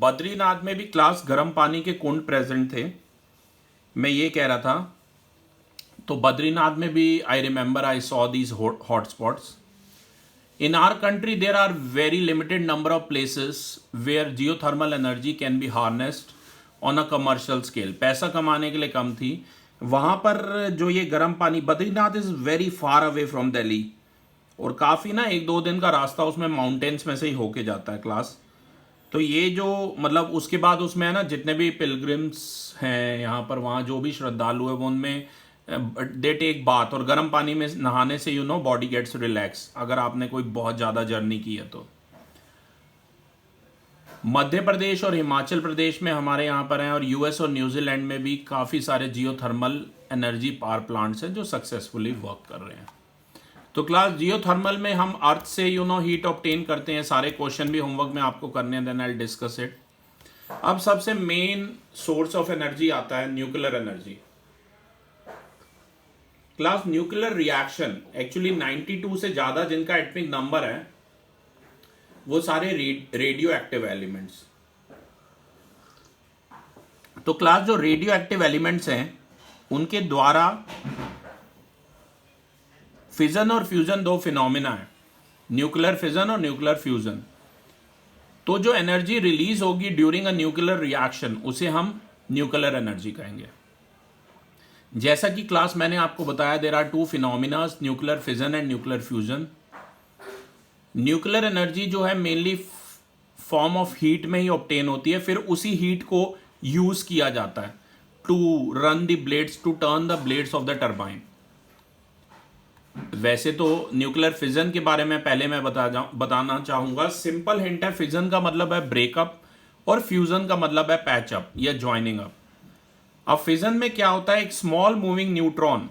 बद्रीनाथ में भी क्लास गर्म पानी के कुंड प्रेजेंट थे। मैं ये कह रहा था, तो बद्रीनाथ में भी I remember I saw these hot spots. In our country, there are very limited number of places where geothermal energy can be harnessed on a commercial scale. पैसा कमाने के लिए कम थी वहाँ पर। जो ये गर्म पानी, Badrinath is very far away from Delhi, और काफ़ी ना 1-2 दिन का रास्ता उसमें माउंटेन्स में से ही होके जाता है क्लास। तो ये जो मतलब उसके बाद उसमें है ना, जितने भी पिलग्रिम्स हैं यहाँ पर, वहाँ जो भी श्रद्धालु है वो उनमें दे टेक बाथ, और गर्म पानी में नहाने से बॉडी गेट्स रिलैक्स, अगर आपने कोई बहुत ज़्यादा जर्नी की है तो। मध्य प्रदेश और हिमाचल प्रदेश में हमारे यहाँ पर हैं, और यूएस और न्यूजीलैंड में भी काफ़ी सारे जियोथर्मल एनर्जी पावर प्लांट्स हैं जो सक्सेसफुली वर्क कर रहे हैं। तो क्लास जियोथर्मल में हम अर्थ से हीट ऑब्टेन करते हैं। सारे क्वेश्चन भी होमवर्क में आपको करने हैं, then I will discuss it. अब सबसे मेन सोर्स ऑफ एनर्जी आता है nuclear energy. Class nuclear reaction actually 92 से ज़्यादा जिनका एटॉमिक नंबर है वो सारे रेडियो एक्टिव एलिमेंट्स। तो क्लास जो रेडियो एक्टिव एलिमेंट्स हैं उनके द्वारा फिजन और फ्यूजन दो फिनोमिना है, न्यूक्लियर फिजन और न्यूक्लियर फ्यूजन। तो जो एनर्जी रिलीज होगी ड्यूरिंग अ न्यूक्लियर रिएक्शन उसे हम न्यूक्लियर एनर्जी कहेंगे। जैसा कि क्लास मैंने आपको बताया, there are two phenomenas, nuclear fission and nuclear fusion. Nuclear energy जो है मेनली फॉर्म ऑफ हीट में ही ऑब्टेन होती है, फिर उसी हीट को यूज किया जाता है to run the blades, to turn the blades of the turbine. वैसे तो न्यूक्लियर फिजन के बारे में पहले मैं बताना चाहूंगा। सिंपल हिंट है, फिजन का मतलब है ब्रेकअप और फ्यूजन का मतलब है पैचअप या ज्वाइनिंग अप। अब फिजन में क्या होता है, एक स्मॉल मूविंग न्यूट्रॉन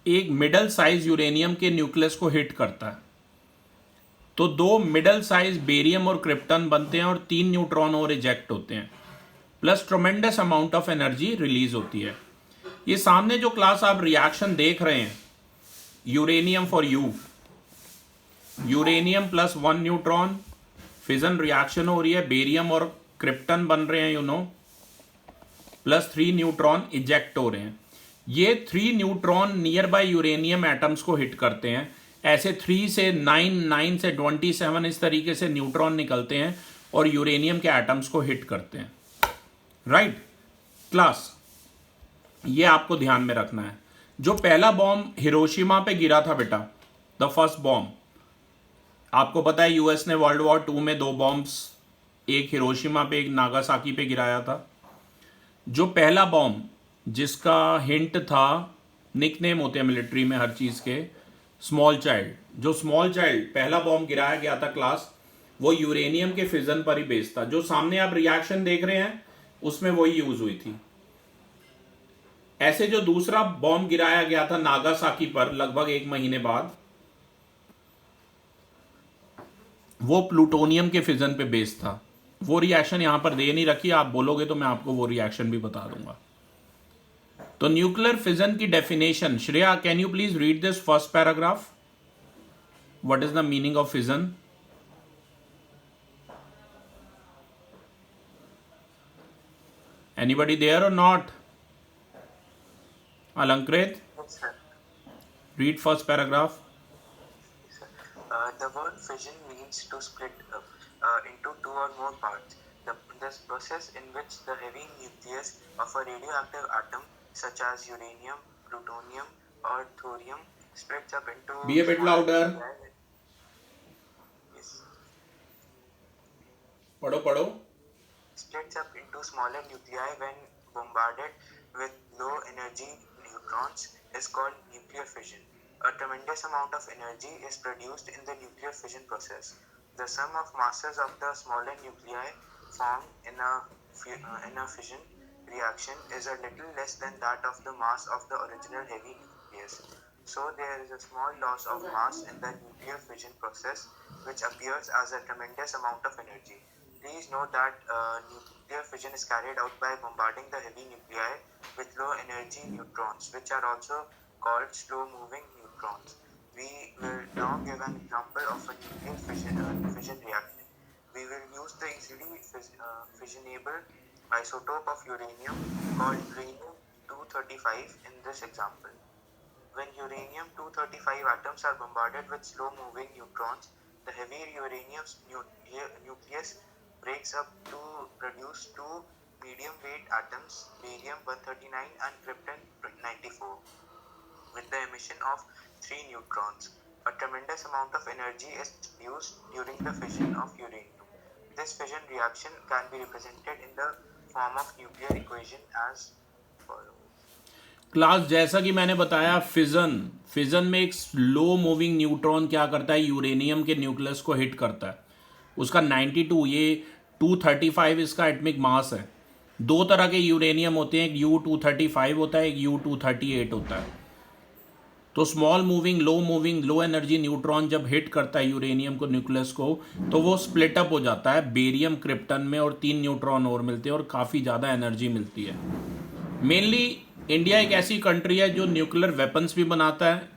एक मिडल साइज यूरेनियम के न्यूक्लियस को हिट करता है, तो दो मिडल साइज बेरियम और क्रिप्टन बनते हैं और 3 न्यूट्रॉन और इजेक्ट होते हैं, plus tremendous amount of energy release होती है। ये सामने जो क्लास आप रिएक्शन देख रहे हैं, uranium for you, uranium plus 1 neutron, fission reaction हो रही है, बेरियम और क्रिप्टन बन रहे हैं प्लस 3 न्यूट्रॉन इजेक्ट हो रहे हैं। ये 3 neutron near by uranium atoms को हिट करते हैं। ऐसे 3 से 9, 9 से 27 इस तरीके से न्यूट्रॉन निकलते हैं और यूरेनियम के एटम्स को हिट करते हैं। राइट क्लास, ये आपको ध्यान में रखना है। जो पहला बॉम्ब हिरोशिमा पे गिरा था बेटा, द फर्स्ट बॉम्ब, आपको पता है यूएस ने वर्ल्ड वॉर 2 में 2 बॉम्ब्स, एक हिरोशिमा पे एक नागासाकी पे गिराया था। जो पहला बॉम्ब जिसका हिंट था, निकनेम होते हैं मिलिट्री में हर चीज़ के, स्मॉल चाइल्ड, जो स्मॉल चाइल्ड पहला बॉम्ब गिराया गया था क्लास, वो यूरेनियम के फिजन पर ही बेस्ड था। जो सामने आप रिएक्शन देख रहे हैं उसमें वही यूज हुई थी। ऐसे जो दूसरा बॉम्ब गिराया गया था नागासाकी पर लगभग 1 महीने बाद, वो प्लूटोनियम के फिजन पे बेस्ड था। वो रिएक्शन यहां पर दे नहीं रखी, आप बोलोगे तो मैं आपको वो रिएक्शन भी बता दूंगा। तो न्यूक्लियर फिजन की definition, Shreya can you please read this first paragraph, what is the meaning of fission? Anybody there और not? Alankrit, Yes, sir. read first paragraph. Yes, sir. The word fission means to split into 2 or more parts. This process in which the heavy nucleus of a radioactive atom, such as uranium, plutonium, or thorium, splits up into Be a bit smaller louder. nuclei. Yes. पढ़ो. Splits up into smaller nuclei when bombarded with low energy neutrons is called nuclear fission. A tremendous amount of energy is produced in the nuclear fission process. The sum of masses of the smaller nuclei formed in a fission reaction is a little less than that of the mass of the original heavy nucleus. So there is a small loss of mass in the nuclear fission process, which appears as a tremendous amount of energy. Please note that nuclear fission is carried out by bombarding the heavy nuclei with low energy neutrons, which are also called slow moving neutrons. We will now give an example of a nuclear fission reaction. We will use the easily fissionable isotope of uranium called uranium-235 in this example. When uranium-235 atoms are bombarded with slow-moving neutrons, the heavy uranium nucleus breaks up to produce two medium-weight atoms, barium-139 and krypton-94, with the emission of three neutrons. A tremendous amount of energy is produced during the fission of uranium. This fission reaction can be represented in the form of nuclear equation as follows. Class जैसा कि मैंने बताया, fission में एक slow moving neutron क्या करता है, uranium के न्यूक्लियस को हिट करता है। उसका 92, ये 235 इसका एटमिक मास है। दो तरह के यूरेनियम होते हैं, एक U235 होता है, एक U238 होता है। तो small moving low energy neutron जब हिट करता है यूरेनियम को, न्यूक्लियस को, तो वो स्प्लिट अप हो जाता है बेरियम क्रिप्टन में, और 3 न्यूट्रॉन और मिलते हैं और काफ़ी ज़्यादा एनर्जी मिलती है। मेनली इंडिया एक ऐसी कंट्री है जो न्यूक्लियर वेपन्स भी बनाता है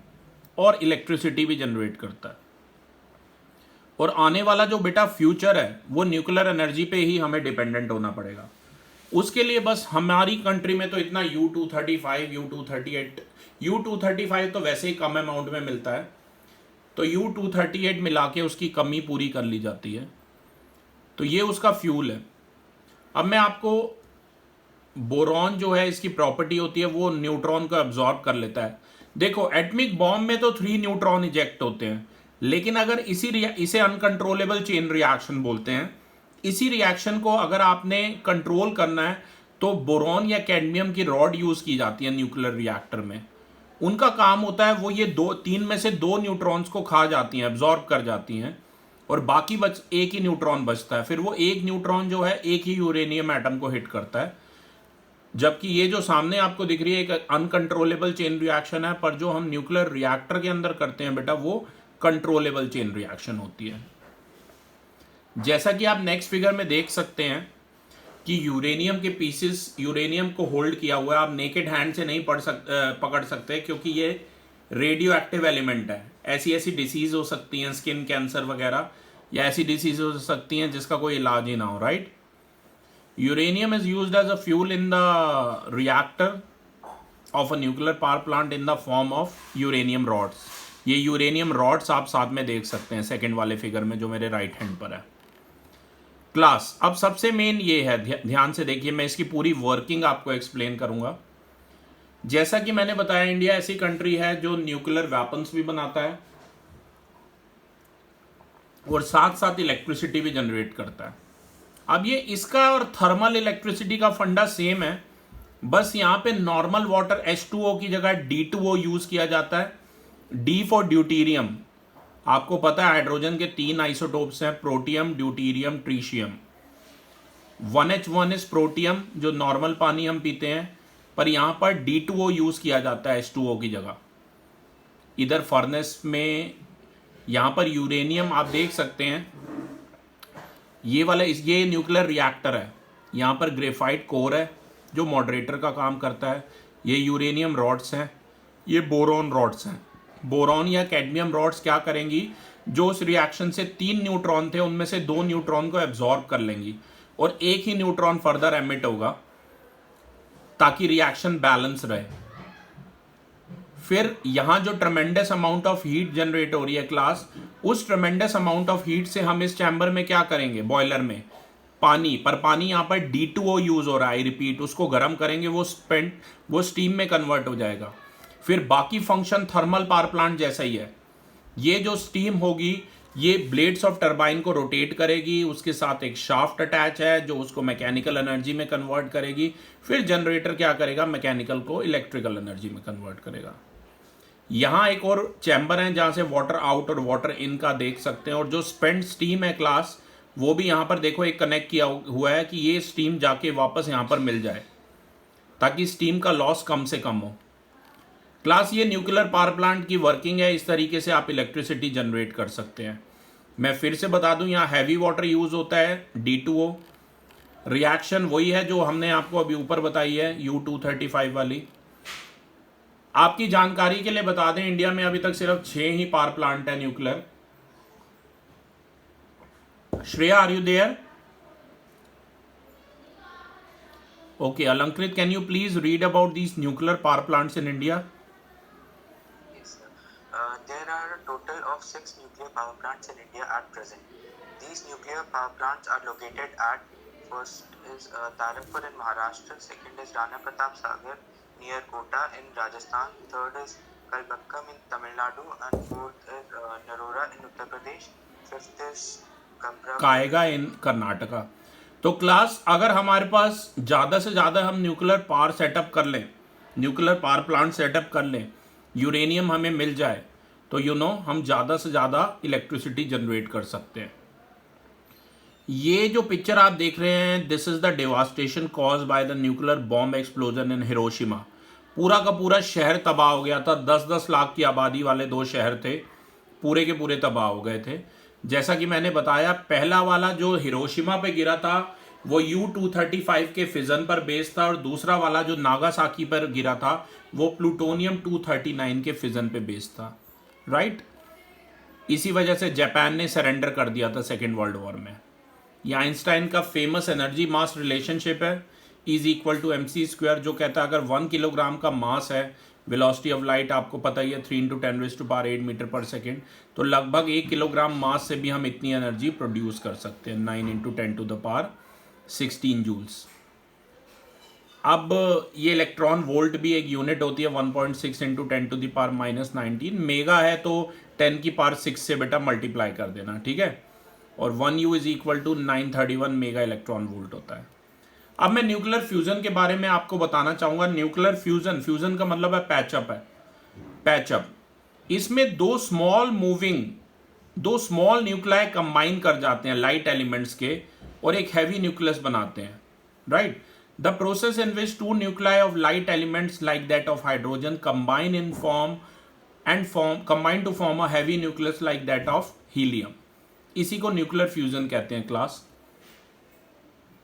और इलेक्ट्रिसिटी भी जनरेट करता है, और आने वाला जो बेटा फ्यूचर है वो न्यूक्लियर एनर्जी पे ही हमें डिपेंडेंट होना पड़ेगा। उसके लिए बस हमारी कंट्री में तो इतना U235, U238, U235 तो वैसे ही कम अमाउंट में मिलता है, तो U238 मिला के उसकी कमी पूरी कर ली जाती है। तो ये उसका फ्यूल है। अब मैं आपको बोरॉन जो है इसकी प्रॉपर्टी होती है, वो न्यूट्रॉन को एब्जॉर्ब कर लेता है। देखो एटमिक बॉम्ब में तो 3 न्यूट्रॉन इजेक्ट होते हैं, लेकिन अगर इसे अनकंट्रोलेबल चेन रिएक्शन बोलते हैं। इसी रिएक्शन को अगर आपने कंट्रोल करना है तो बोरॉन या कैडमियम की रॉड यूज की जाती है न्यूक्लियर रिएक्टर में। उनका काम होता है वो ये 3 में से 2 न्यूट्रॉन्स को खा जाती हैं, एब्जॉर्ब कर जाती हैं, और बाकी एक ही न्यूट्रॉन बचता है। फिर वो एक न्यूट्रॉन जो है एक ही यूरेनियम एटम को हिट करता है, जबकि ये जो सामने आपको दिख रही है एक अनकंट्रोलेबल चेन रिएक्शन है, पर जो हम न्यूक्लियर रिएक्टर के अंदर करते हैं बेटा वो कंट्रोलेबल चेन रिएक्शन होती है। जैसा कि आप नेक्स्ट फिगर में देख सकते हैं कि यूरेनियम के पीसेस, यूरेनियम को होल्ड किया हुआ है। आप नेकेड हैंड से नहीं पकड़ सकते, क्योंकि ये रेडियो एक्टिव एलिमेंट है। ऐसी डिसीज हो सकती हैं, स्किन कैंसर वगैरह, या ऐसी डिसीज हो सकती हैं जिसका कोई इलाज ही ना हो, right. Uranium is used as a fuel in the reactor of a nuclear power plant in the form of uranium rods. ये यूरेनियम रॉड्स आप साथ में देख सकते हैं सेकेंड वाले फिगर में जो मेरे राइट हैंड पर है। क्लास अब सबसे मेन ये है, ध्यान से देखिए, मैं इसकी पूरी वर्किंग आपको एक्सप्लेन करूंगा। जैसा कि मैंने बताया, इंडिया ऐसी कंट्री है जो न्यूक्लियर वेपन्स भी बनाता है और साथ साथ इलेक्ट्रिसिटी भी जनरेट करता है। अब ये इसका और थर्मल इलेक्ट्रिसिटी का फंडा सेम है, बस यहां पे नॉर्मल वाटर H2O की जगह D2O यूज किया जाता है। D for deuterium. आपको पता है हाइड्रोजन के 3 आइसोटोप्स हैं, protium, deuterium, tritium. 1H1 is protium, जो नॉर्मल पानी हम पीते हैं, पर यहां पर D2O यूज किया जाता है H2O की जगह। इधर फर्नेस में यहां पर यूरेनियम आप देख सकते हैं, ये न्यूक्लियर रिएक्टर है। यहां पर ग्रेफाइट कोर है जो मॉडरेटर का काम करता है। ये यूरेनियम रॉड्स हैं, ये बोरॉन रॉड्स हैं। बोरॉन या कैडमियम रॉड्स क्या करेंगी, जो उस रिएक्शन से 3 न्यूट्रॉन थे उनमें से 2 न्यूट्रॉन को एब्जॉर्ब कर लेंगी और एक ही न्यूट्रॉन फर्दर एमिट होगा ताकि रिएक्शन बैलेंस रहे। फिर यहां जो ट्रेमेंडस अमाउंट ऑफ हीट जनरेट हो रही है क्लास, उस ट्रेमेंडस अमाउंट ऑफ हीट से हम इस चैम्बर में क्या करेंगे, बॉयलर में पानी, पर पानी यहां पर D2O यूज हो रहा है, रिपीट, उसको गर्म करेंगे, वो स्टीम में कन्वर्ट हो जाएगा। फिर बाकी फंक्शन थर्मल पावर प्लांट जैसा ही है। ये जो स्टीम होगी ये ब्लेड्स ऑफ टरबाइन को रोटेट करेगी, उसके साथ एक शाफ्ट अटैच है जो उसको मैकेनिकल एनर्जी में कन्वर्ट करेगी। फिर जनरेटर क्या करेगा, मैकेनिकल को इलेक्ट्रिकल एनर्जी में कन्वर्ट करेगा। यहां एक और चैम्बर है जहां से वाटर आउट और वाटर इन का देख सकते हैं, और जो स्पेंट स्टीम है क्लास, वो भी यहां पर देखो एक कनेक्ट किया हुआ है कि ये स्टीम जाके वापस यहां पर मिल जाए ताकि स्टीम का लॉस कम से कम हो। क्लास ये न्यूक्लियर पावर प्लांट की वर्किंग है, इस तरीके से आप इलेक्ट्रिसिटी जनरेट कर सकते हैं। मैं फिर से बता दूं, यहाँ हैवी वाटर यूज होता है, D2O। रिएक्शन वही है जो हमने आपको अभी ऊपर बताई है, U235 वाली। आपकी जानकारी के लिए बता दें, इंडिया में अभी तक सिर्फ 6 ही पावर प्लांट है nuclear. Shreya, are you there? Okay, Alankrit, can you please read about these nuclear power plants in India? Yes, sir. There are a total of 6 nuclear power plants in India at present. These nuclear power plants are located at first is Tarapur in Maharashtra, second is Rana Pratap Sagar near Kota in Rajasthan, third is Kalbakkam in Tamil Nadu, and fourth is Narora in Uttar Pradesh, fifth is Kabrapur. Kaiga in Karnataka. तो class अगर हमारे पास ज़्यादा से ज़्यादा हम nuclear power setup कर लें, nuclear power plant setup कर लें, यूरेनियम हमें मिल जाए, तो हम ज़्यादा से ज़्यादा इलेक्ट्रिसिटी जनरेट कर सकते हैं। ये जो पिक्चर आप देख रहे हैं, this is the devastation caused by the nuclear bomb explosion in Hiroshima. पूरा का पूरा शहर तबाह हो गया था। 10-10 लाख की आबादी वाले 2 शहर थे, पूरे के पूरे तबाह हो गए थे। जैसा कि मैंने बताया, पहला वाला जो हिरोशिमा पे गिरा था वो U-235 के फिजन पर बेस था, और दूसरा वाला जो नागासाकी पर गिरा था वो प्लूटोनियम 239 के फिजन पे बेस था, राइट। इसी वजह से जापान ने सरेंडर कर दिया था सेकेंड वर्ल्ड वॉर में। ये आइंस्टाइन का फेमस एनर्जी मास रिलेशनशिप है, E=mc², जो कहता है अगर 1 किलोग्राम का मास है, वेलोसिटी ऑफ लाइट आपको पता ही है 3 × 10⁸ मीटर पर सेकेंड, तो लगभग 1 किलोग्राम मास से भी हम इतनी एनर्जी प्रोड्यूस कर सकते हैं, 9 × 10⁻16 जूल्स। अब ये इलेक्ट्रॉन वोल्ट भी एक यूनिट होती है, 1.6 × 10⁻−19 मेगा है, तो 10⁻6 से बेटा मल्टीप्लाई कर देना, ठीक है। और 1U = 931 मेगा इलेक्ट्रॉन वोल्ट होता है। अब मैं न्यूक्लियर फ्यूजन के बारे में आपको बताना चाहूंगा। न्यूक्लियर फ्यूजन, फ्यूजन का मतलब है पैचअप, है पैचअप। इसमें दो स्मॉल न्यूक्लियाई कंबाइन कर जाते हैं लाइट एलिमेंट्स के, और एक हैवी न्यूक्लियस बनाते हैं, right. The process in which 2 nuclei of light elements like that of hydrogen combine to form a heavy nucleus like that of helium, इसी को न्यूक्लियर फ्यूजन कहते हैं क्लास।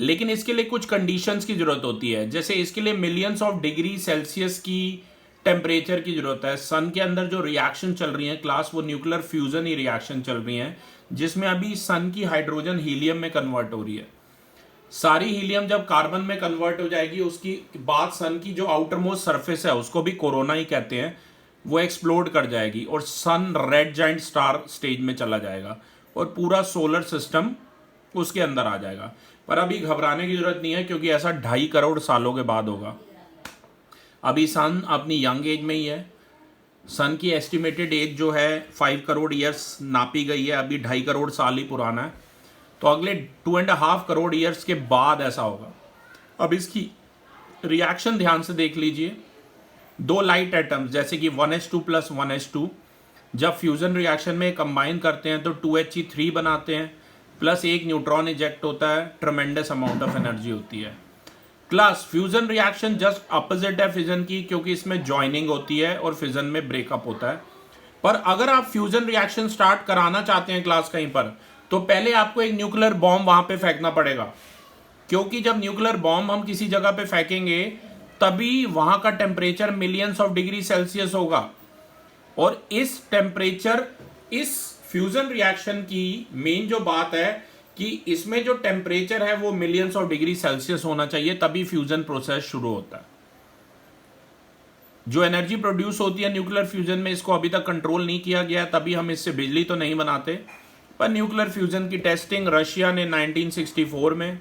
लेकिन इसके लिए कुछ कंडीशंस की जरूरत होती है, जैसे इसके लिए मिलियंस ऑफ डिग्री सेल्सियस की टेम्परेचर की जरूरत है। सन के अंदर जो रिएक्शन चल रही है क्लास, वो न्यूक्लियर फ्यूजन ही रिएक्शन चल रही है, जिसमें अभी सन की हाइड्रोजन हीलियम में कन्वर्ट हो रही है। सारी हीलियम जब कार्बन में कन्वर्ट हो जाएगी, उसकी बाद सन की जो आउटर मोस्ट सरफेस है, उसको भी कोरोना ही कहते हैं, वो एक्सप्लोड कर जाएगी और सन रेड जाइंट स्टार स्टेज में चला जाएगा और पूरा सोलर सिस्टम उसके अंदर आ जाएगा। पर अभी घबराने की जरूरत नहीं है, क्योंकि ऐसा 2.5 करोड़ सालों के बाद होगा। अभी सन अपनी यंग एज में ही है। सन की एस्टिमेटेड एज जो है 5 करोड़ ईयर्स नापी गई है, अभी 2.5 करोड़ साल ही पुराना है। तो अगले 2.5 करोड़ ईयर्स के बाद ऐसा होगा। अब इसकी रिएक्शन ध्यान से देख लीजिए। 2 लाइट एटम्स जैसे कि 1s2 + 1s2 जब फ्यूजन रिएक्शन में कंबाइन करते हैं तो 2He3 बनाते हैं, प्लस एक न्यूट्रॉन इजेक्ट होता है, ट्रमेंडस अमाउंट ऑफ एनर्जी होती है। Class fusion reaction just opposite है फिजन की, क्योंकि इसमें ज्वाइनिंग होती है और फिजन में ब्रेकअप होता है। पर अगर आप फ्यूजन रिएक्शन स्टार्ट कराना चाहते हैं क्लास कहीं पर, तो पहले आपको एक न्यूक्लियर बॉम्ब वहां पे फेंकना पड़ेगा, क्योंकि जब न्यूक्लियर बॉम्ब हम किसी जगह पे फेंकेंगे तभी वहां का temperature millions of degree Celsius होगा, और इस टेम्परेचर, इस फ्यूजन रिएक्शन की मेन जो बात है कि इसमें जो टेम्परेचर है वो मिलियंस ऑफ डिग्री सेल्सियस होना चाहिए, तभी फ्यूजन प्रोसेस शुरू होता है। जो एनर्जी प्रोड्यूस होती है न्यूक्लियर फ्यूजन में, इसको अभी तक कंट्रोल नहीं किया गया, तभी हम इससे बिजली तो नहीं बनाते। पर न्यूक्लियर फ्यूजन की टेस्टिंग रशिया ने 1964 में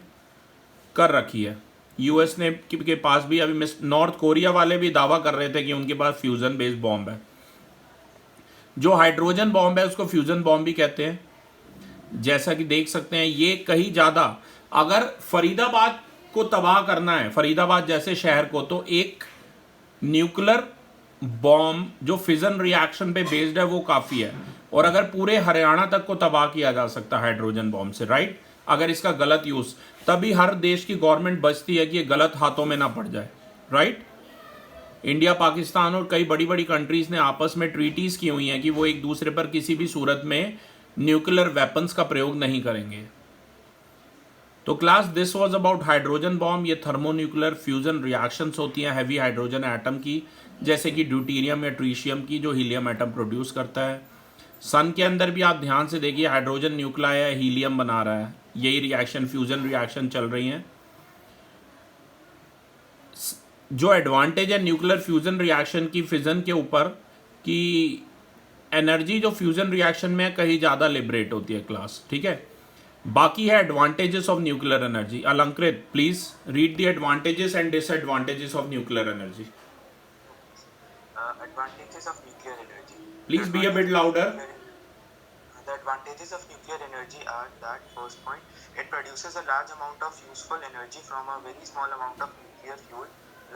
कर रखी है। यूएस ने के पास भी, अभी नॉर्थ कोरिया वाले भी दावा कर रहे थे कि उनके पास फ्यूजन बेस्ड बॉम्ब है। जो हाइड्रोजन बॉम्ब है उसको फ्यूजन बॉम्ब भी कहते हैं। जैसा कि देख सकते हैं, ये कहीं ज्यादा, अगर फरीदाबाद को तबाह करना है, फरीदाबाद जैसे शहर को, तो एक न्यूक्लियर बॉम्ब जो फिजन रिएक्शन पे बेस्ड है वो काफी है। और अगर पूरे हरियाणा तक को तबाह किया जा सकता है हाइड्रोजन बॉम्ब से, राइट, अगर इसका गलत यूज, तभी हर देश की गवर्नमेंट बचती है कि ये गलत हाथों में ना पड़ जाए, राइट। इंडिया, पाकिस्तान और कई बड़ी बड़ी कंट्रीज ने आपस में ट्रीटीज की हुई हैं कि वो एक दूसरे पर किसी भी सूरत में न्यूक्लियर वेपन्स का प्रयोग नहीं करेंगे। तो class, this was about hydrogen bomb. ये थर्मोन्यूक्लियर फ्यूजन रिएक्शंस होती हैं हैवी हाइड्रोजन एटम की, जैसे कि ड्यूटेरियम या ट्रीशियम की, जो हीलियम एटम प्रोड्यूस करता है। सन के अंदर भी आप ध्यान से देखिए हाइड्रोजन न्यूक्लियाई है, हीलियम बना रहा है, यही रिएक्शन फ्यूजन रिएक्शन चल रही हैं। जो एडवांटेज है न्यूक्लियर फ्यूजन रिएक्शन की फिजन के ऊपर कि एनर्जी जो फ्यूजन रिएक्शन में कहीं ज़्यादा लिबरेट होती है क्लास, ठीक है। बाकी है एडवांटेजेस ऑफ न्यूक्लियर एनर्जी। अलंकृत please read the advantages and disadvantages of nuclear energy. Advantages of nuclear energy. Please be a bit louder. The advantages of nuclear energy are that, first point, it produces a large amount of useful energy from a very small amount of nuclear fuel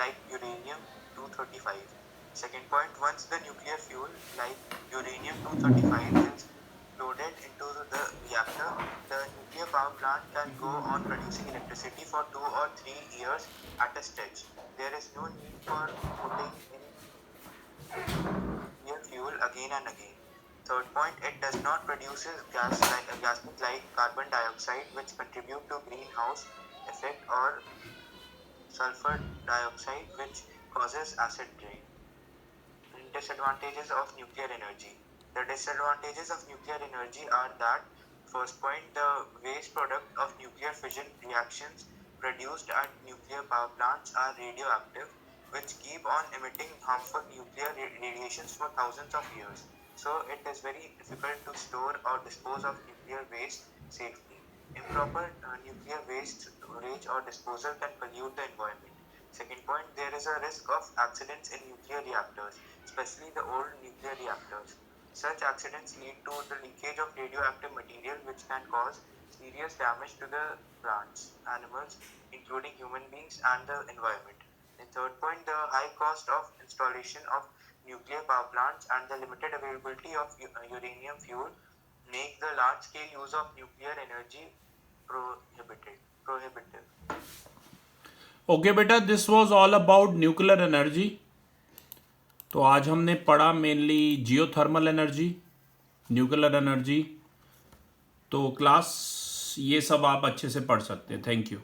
like uranium-235. Second point, once the nuclear fuel like uranium-235 is loaded into the reactor, the nuclear power plant can go on producing electricity for 2 or 3 years at a stretch. There is no need for putting in nuclear fuel again and again. Third point, it does not produce gases like carbon dioxide, which contribute to greenhouse effect, or sulfur dioxide, which causes acid rain. And disadvantages of nuclear energy. The disadvantages of nuclear energy are that, first point, the waste product of nuclear fission reactions produced at nuclear power plants are radioactive, which keep on emitting harmful nuclear radiations for thousands of years. So it is very difficult to store or dispose of nuclear waste safely. Improper nuclear waste storage or disposal can pollute the environment. Second point, there is a risk of accidents in nuclear reactors, especially the old nuclear reactors. Such accidents lead to the leakage of radioactive material, which can cause serious damage to the plants, animals, including human beings, and the environment. The third point, the high cost of installation of nuclear power plants and the limited availability of uranium fuel make the large-scale use of nuclear energy prohibitive. Okay बेटा, this was all about nuclear energy. तो आज हमने पढ़ा mainly geothermal energy, nuclear energy. तो class ये सब आप अच्छे से पढ़ सकते हैं। Thank you.